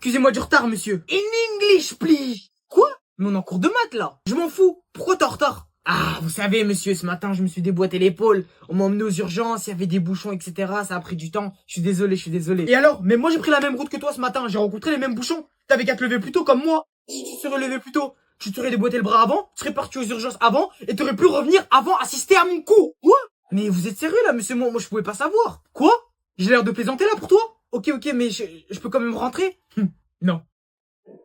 Excusez-moi du retard, monsieur. In English, please. Quoi? Mais on est en cours de maths, là. Je m'en fous. Pourquoi t'es en retard? Ah, vous savez, monsieur, ce matin, je me suis déboîté l'épaule. On m'a emmené aux urgences, il y avait des bouchons, etc. Ça a pris du temps. Je suis désolé, je suis désolé. Et alors? Mais moi, j'ai pris la même route que toi ce matin. J'ai rencontré les mêmes bouchons. T'avais qu'à te lever plus tôt comme moi. Si tu serais levé plus tôt, tu t'aurais déboîté le bras avant, tu serais parti aux urgences avant, et t'aurais pu revenir avant assister à mon cours. Quoi? Mais vous êtes sérieux, là, monsieur? Moi, je pouvais pas savoir. Quoi? J'ai l'air de plaisanter, là, pour toi? Ok, mais je peux quand même rentrer? Non.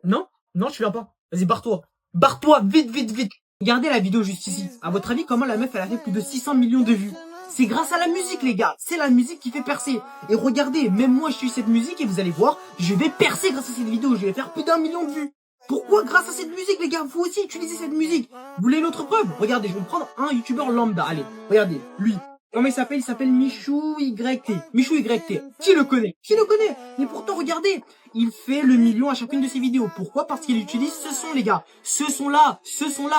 Non, je viens pas. Vas-y, barre-toi. Barre-toi, vite, vite, vite. Regardez la vidéo juste ici. À votre avis, comment la meuf, elle a fait plus de 600 millions de vues? C'est grâce à la musique, les gars. C'est la musique qui fait percer. Et regardez, même moi, je suis cette musique et vous allez voir, je vais percer grâce à cette vidéo. Je vais faire plus d'1 million de vues. Pourquoi? Grâce à cette musique, les gars. Vous aussi utilisez cette musique. Vous voulez une autre preuve? Regardez, je vais prendre un youtubeur lambda. Allez, regardez, lui. Comment il s'appelle? Il s'appelle Michou YT. Michou YT. Qui le connaît? Qui le connaît? Mais pourtant, regardez. Il fait le million à chacune de ses vidéos. Pourquoi? Parce qu'il utilise ce son, les gars. Ce son-là,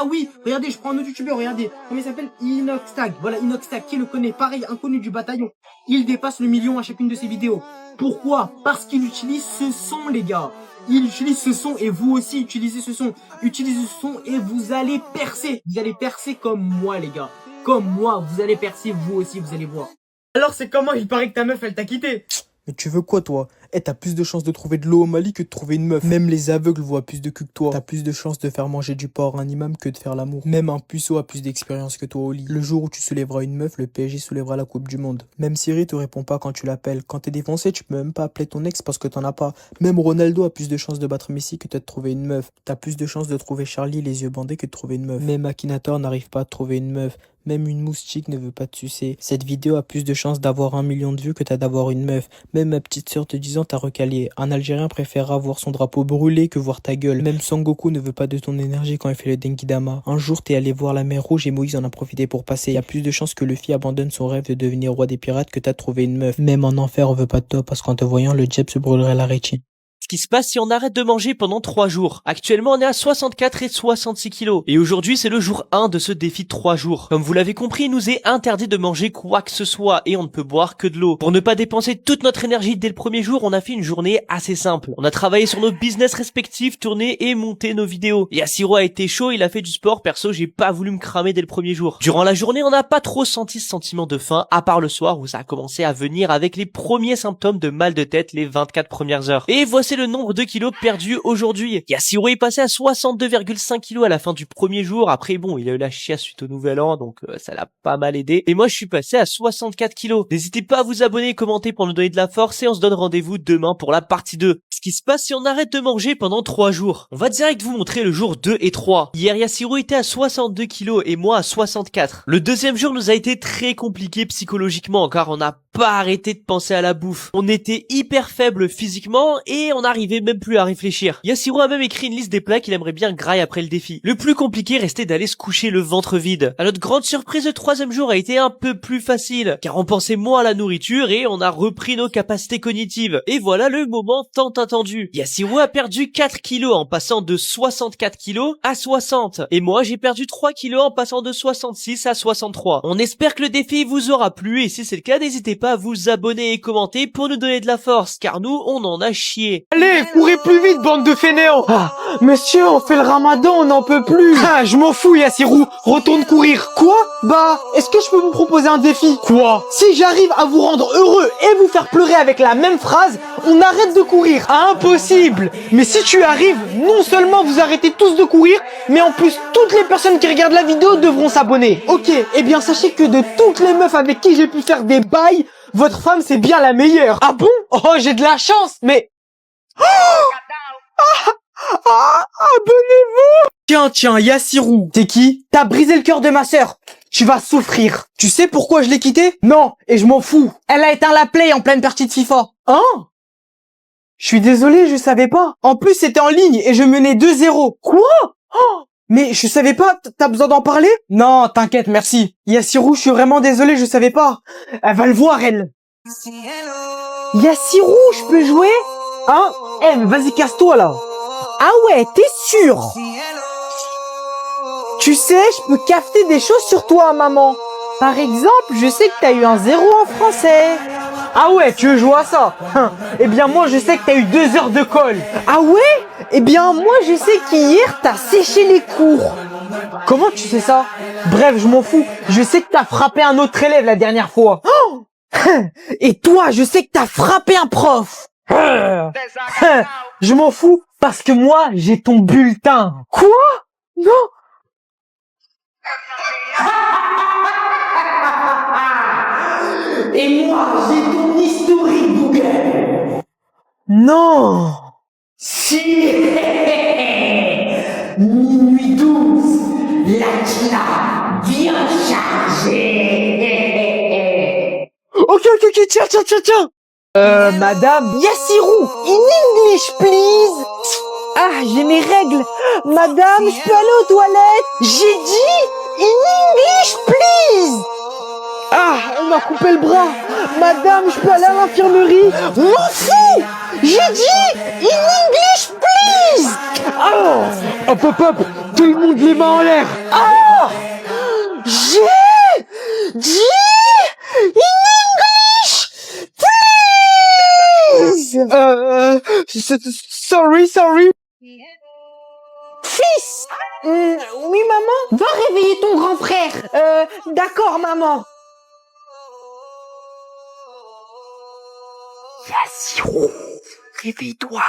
oui. Regardez, je prends un autre youtubeur, regardez. Comment il s'appelle? Inoxtag. Voilà, Inoxtag. Qui le connaît? Pareil, inconnu du bataillon. Il dépasse le million à chacune de ses vidéos. Pourquoi? Parce qu'il utilise ce son, les gars. Il utilise ce son et vous aussi utilisez ce son. Utilisez ce son et vous allez percer. Vous allez percer comme moi, les gars. Comme moi, vous allez percer, vous aussi, vous allez voir. Alors c'est comment? Il paraît que ta meuf, elle t'a quitté. Mais tu veux quoi, toi? T'as plus de chances de trouver de l'eau au Mali que de trouver une meuf. Même les aveugles voient plus de cul que toi. T'as plus de chances de faire manger du porc à un imam que de faire l'amour. Même un puceau a plus d'expérience que toi au lit. Le jour où tu soulèveras une meuf, le PSG soulèvera la Coupe du Monde. Même Siri te répond pas quand tu l'appelles. Quand t'es défoncé, tu peux même pas appeler ton ex parce que t'en as pas. Même Ronaldo a plus de chances de battre Messi que de trouver une meuf. T'as plus de chances de trouver Charlie les yeux bandés que de trouver une meuf. Même Akinator n'arrive pas à trouver une meuf. Même une moustique ne veut pas te sucer. Cette vidéo a plus de chances d'avoir 1 million de vues que t'as d'avoir une meuf. Même ma petite sœur te disant t'as recalé. Un Algérien préférera voir son drapeau brûlé que voir ta gueule. Même Sangoku ne veut pas de ton énergie quand il fait le Denkidama. Un jour t'es allé voir la mer Rouge et Moïse en a profité pour passer. Y a plus de chances que Luffy abandonne son rêve de devenir roi des pirates que t'as trouvé une meuf. Même en enfer on veut pas de toi parce qu'en te voyant le Jeb se brûlerait la rétine. Ce qui se passe si on arrête de manger pendant 3 jours. Actuellement, on est à 64 et 66 kilos. Et aujourd'hui, c'est le jour 1 de ce défi de 3 jours. Comme vous l'avez compris, il nous est interdit de manger quoi que ce soit et on ne peut boire que de l'eau. Pour ne pas dépenser toute notre énergie dès le premier jour, on a fait une journée assez simple. On a travaillé sur nos business respectifs, tourné et monté nos vidéos. Yasiro a été chaud, il a fait du sport. Perso, j'ai pas voulu me cramer dès le premier jour. Durant la journée, on n'a pas trop senti ce sentiment de faim, à part le soir où ça a commencé à venir avec les premiers symptômes de mal de tête les 24 premières heures. Et voici le nombre de kilos perdus aujourd'hui. Yasiro est passé à 62,5 kilos à la fin du premier jour. Après bon, il a eu la chiasse suite au nouvel an, donc ça l'a pas mal aidé. Et moi je suis passé à 64 kilos. N'hésitez pas à vous abonner et commenter pour nous donner de la force et on se donne rendez-vous demain pour la partie 2. Ce qui se passe si on arrête de manger pendant 3 jours. On va direct vous montrer le jour 2 et 3. Hier Yasiro était à 62 kilos et moi à 64. Le deuxième jour nous a été très compliqué psychologiquement car on n'a pas arrêté de penser à la bouffe. On était hyper faible physiquement et on n'arrivait même plus à réfléchir. Yasiro a même écrit une liste des plats qu'il aimerait bien grailler après le défi. Le plus compliqué restait d'aller se coucher le ventre vide. À notre grande surprise, le troisième jour a été un peu plus facile, car on pensait moins à la nourriture et on a repris nos capacités cognitives. Et voilà le moment tant attendu. Yasiro a perdu 4 kilos en passant de 64 kilos à 60. Et moi j'ai perdu 3 kilos en passant de 66 à 63. On espère que le défi vous aura plu et si c'est le cas, n'hésitez pas à vous abonner et commenter pour nous donner de la force, car nous on en a chié. Allez, courez plus vite, bande de fainéants. Ah, monsieur, on fait le ramadan, on n'en peut plus. Ah, je m'en fous, Yassirou, retourne courir. Quoi? Bah, est-ce que je peux vous proposer un défi? Quoi? Si j'arrive à vous rendre heureux et vous faire pleurer avec la même phrase, on arrête de courir. Impossible. Mais si tu arrives, non seulement vous arrêtez tous de courir, mais en plus, toutes les personnes qui regardent la vidéo devront s'abonner. Ok, eh bien sachez que de toutes les meufs avec qui j'ai pu faire des bails, votre femme c'est bien la meilleure. Ah bon? Oh, j'ai de la chance, mais... Abonnez-vous! Tiens, Yassirou. T'es qui? T'as brisé le cœur de ma sœur. Tu vas souffrir. Tu sais pourquoi je l'ai quittée? Non, et je m'en fous. Elle a éteint la play en pleine partie de FIFA. Hein? Je suis désolé, je savais pas. En plus, c'était en ligne et je menais 2-0. Quoi? Oh, mais je savais pas, t'as besoin d'en parler? Non, t'inquiète, merci. Yassirou, je suis vraiment désolé, je savais pas. Elle va le voir, elle. Yassirou, je peux jouer? Hein? Eh, mais vas-y, casse-toi, là. Ah ouais, t'es sûr? Tu sais, je peux cafeter des choses sur toi, maman. Par exemple, je sais que t'as eu un 0 en français. Ah ouais, tu veux jouer à ça? Eh bien moi je sais que t'as eu 2 heures de colle. Ah ouais? Eh bien moi je sais qu'hier t'as séché les cours. Comment tu sais ça? Bref, je m'en fous. Je sais que t'as frappé un autre élève la dernière fois. Oh. Et toi, je sais que t'as frappé un prof. Je m'en fous parce que moi j'ai ton bulletin. Quoi? Non. Et moi, j'ai ton historique Google. Non. Si. Minuit 12. Latina bien chargée. Ok, tiens. Madame. Yassirou, in English, please. Ah, j'ai mes règles. Madame, je peux aller aux toilettes? J'ai dit in English, please. Ah, on m'a coupé le bras. Madame, je peux aller à l'infirmerie? M'en fous. J'ai dit in English, please. Oh. Hop, tout le monde les mains en l'air. Oh. J'ai dit in English, please. Sorry. Fils. Oui, maman? Va réveiller ton grand frère. D'accord, maman. Yassirou, réveille-toi.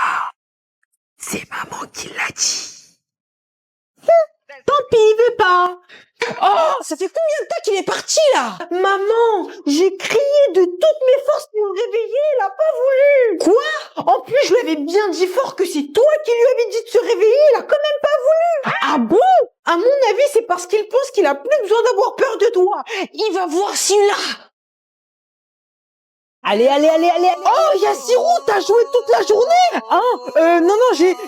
C'est maman qui l'a dit. Tant pis, il veut pas. Oh, ça fait combien de temps qu'il est parti là? Maman, j'ai crié de toutes mes forces pour le réveiller, il a pas voulu. Quoi? En plus, je lui avais bien dit fort que c'est toi qui lui avais dit de se réveiller, il a quand même pas voulu. Ah bon? À mon avis, c'est parce qu'il pense qu'il a plus besoin d'avoir peur de toi. Il va voir celui-là. Allez. Oh, Yassirou, t'as joué toute la journée? Non,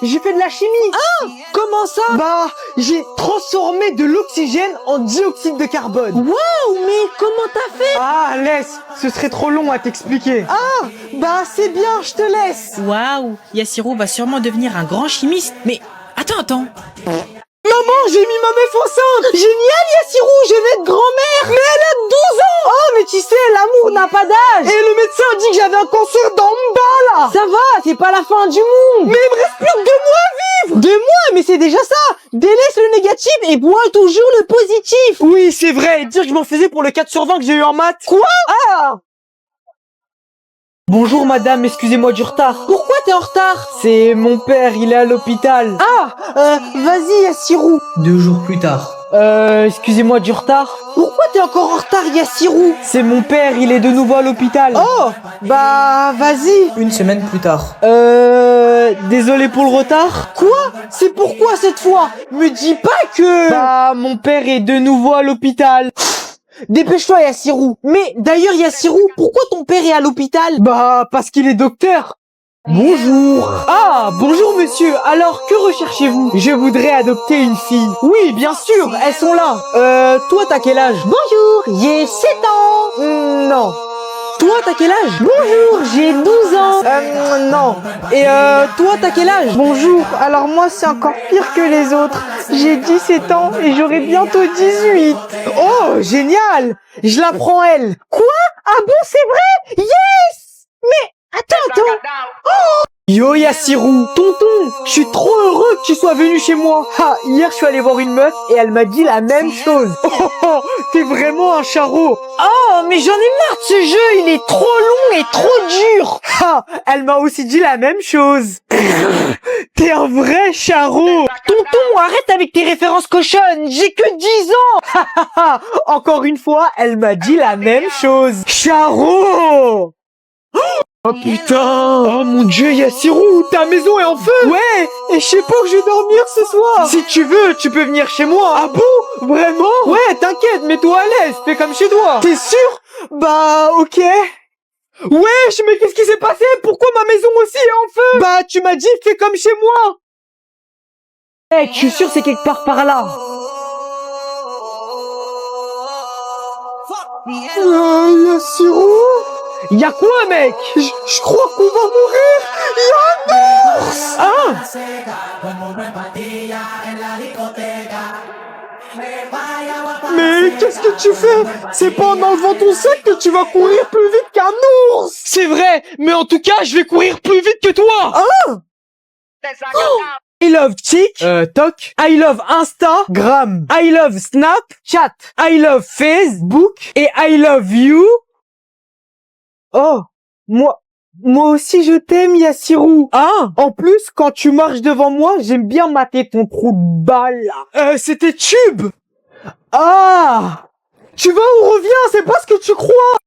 j'ai fait de la chimie. Ah, comment ça? Bah, j'ai transformé de l'oxygène en dioxyde de carbone. Waouh, mais comment t'as fait? Ah, laisse, ce serait trop long à t'expliquer. Ah, bah c'est bien, je te laisse. Waouh, Yassirou va sûrement devenir un grand chimiste. Mais attends. Maman, j'ai mis ma meuf enceinte. Génial, Yassirou, je vais être grand-mère. Mais elle a 12 ans. Oh, mais tu sais, l'amour n'a pas d'âge. Et le médecin a dit que j'avais un cancer d'en bas, là. Ça va, c'est pas la fin du monde. Mais il me reste plus que 2 mois à vivre. 2 mois, mais c'est déjà ça. Délaisse le négatif et bois toujours le positif. Oui, c'est vrai. Dire que je m'en faisais pour le 4 sur 20 que j'ai eu en maths. Quoi? Ah. Bonjour madame, excusez-moi du retard. Pourquoi t'es en retard? C'est mon père, il est à l'hôpital. Ah, vas-y Yassirou. 2 jours plus tard. Excusez-moi du retard. Pourquoi t'es encore en retard Yassirou? C'est mon père, il est de nouveau à l'hôpital. Oh, bah vas-y. 1 semaine plus tard. Désolé pour le retard. Quoi? C'est pourquoi cette fois? Me dis pas que... Bah, mon père est de nouveau à l'hôpital. Dépêche-toi Yassirou. Mais d'ailleurs Yassirou, pourquoi ton père est à l'hôpital? Bah parce qu'il est docteur. Bonjour. Ah, bonjour monsieur. Alors, que recherchez-vous? Je voudrais adopter une fille. Oui, bien sûr, elles sont là. Toi t'as quel âge? Bonjour, j'ai 7 ans. Non. Toi t'as quel âge? Bonjour, j'ai 12 ans. Non. Et toi t'as quel âge? Bonjour, alors moi c'est encore pire que les autres. J'ai 17 ans et j'aurai bientôt 18. Oh, génial. Je la prends elle. Quoi? Ah bon, c'est vrai? Yes. Mais attends. Oh. Yo Yassirou, tonton, je suis trop heureux que tu sois venu chez moi. Ah, hier je suis allé voir une meuf et elle m'a dit la même chose. Oh, t'es vraiment un charreau. Oh, mais j'en ai marre de ce jeu, il est trop long et trop dur. Ah, elle m'a aussi dit la même chose. T'es un vrai charreau. Tonton, arrête avec tes références cochonnes, j'ai que 10 ans. Encore une fois, elle m'a dit la même chose. Charreau. Oh putain! Oh mon dieu, Yassirou, ta maison est en feu! Ouais! Et je sais pas où je vais dormir ce soir! Si tu veux, tu peux venir chez moi! Ah bon? Vraiment? Ouais, t'inquiète, mets-toi à l'aise, fais comme chez toi! T'es sûr? Bah, ok! Wesh, mais qu'est-ce qui s'est passé? Pourquoi ma maison aussi est en feu? Bah, tu m'as dit, fais comme chez moi! Mec, je suis sûr c'est quelque part par là! Yassirou? Y'a quoi, mec? Je crois qu'on va mourir. Y'a un ours. Ah. Mais qu'est-ce que tu fais? C'est pas en enlevant ton sac que tu vas courir plus vite qu'un ours! C'est vrai, mais en tout cas, je vais courir plus vite que toi! I love Tik, Tok. I love Instagram. I love Snapchat. I love Facebook. Et I love you. Oh, moi aussi je t'aime, Yassirou. Hein? En plus, quand tu marches devant moi, j'aime bien mater ton trou de balle. C'était Tube. Ah! Tu vas ou reviens, c'est pas ce que tu crois.